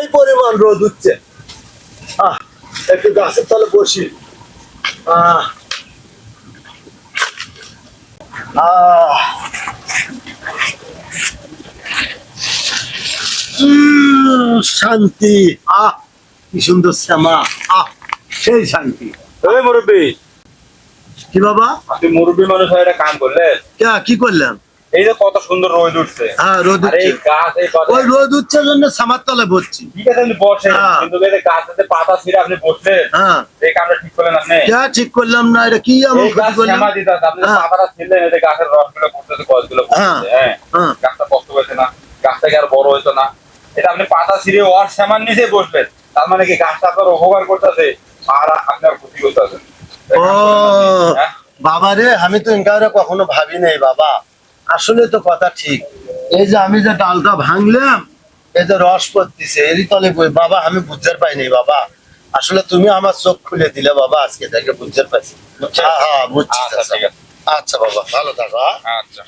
সেই পরিমাণ রোদ উঠছে। একটু গাছের তলে বসি। শান্তি। কি সুন্দর শ্যামা। সেই শান্তি। মুরব্বী, কি বাবা? আপনি মুরব্বী মানুষ হয়ে একটা কাম করলেন। কি করলাম? এই যে কত সুন্দর রোদ উঠছে। হ্যাঁ, রোদ উঠছে। ওই রোদ উঠছে জন্য সামার তলে বসছি। ঠিক আছে, আপনি বসেন, কিন্তু এই যে গাছেতে পাতা ছিঁড়ে আপনি বসলেন, এই কামটা ঠিক করলেন আপনি? ঠিক করলাম না। এটা কি এমন ক্ষতি করলাম? আপনি পাতাটা ছিঁড়লেন, এতে গাছের রসগুলো পড়তেছে, কচগুলো পড়তেছে। হ্যাঁ, গাছটা কষ্ট হয়েছে না? গাছটা কি আর বড় হইতো না? এটা আপনি পাতা ছিঁড়ে ওর শ্যামার নিচে বসলেন, তার মানে কি গাছটা আপনার উপকার করতেছে আর আপনার ক্ষতি করতেছে? ও বাবা রে, আমি তো এনকারে কখনো ভাবি নাই বাবা। আসলে তো কথা ঠিক। এই যে আমি যে ডালটা ভাঙলাম, এই যে রস পড়তেছে এরই তলে বই বাবা, আমি বুঝতে পাইনি বাবা। আসলে তুমি আমার চোখ খুলে দিলে বাবা, আজকে থেকে বুঝতে পারছি। হ্যাঁ, বুঝছি। আচ্ছা, ঠিক আছে। আচ্ছা বাবা, ভালো থাকো। আচ্ছা।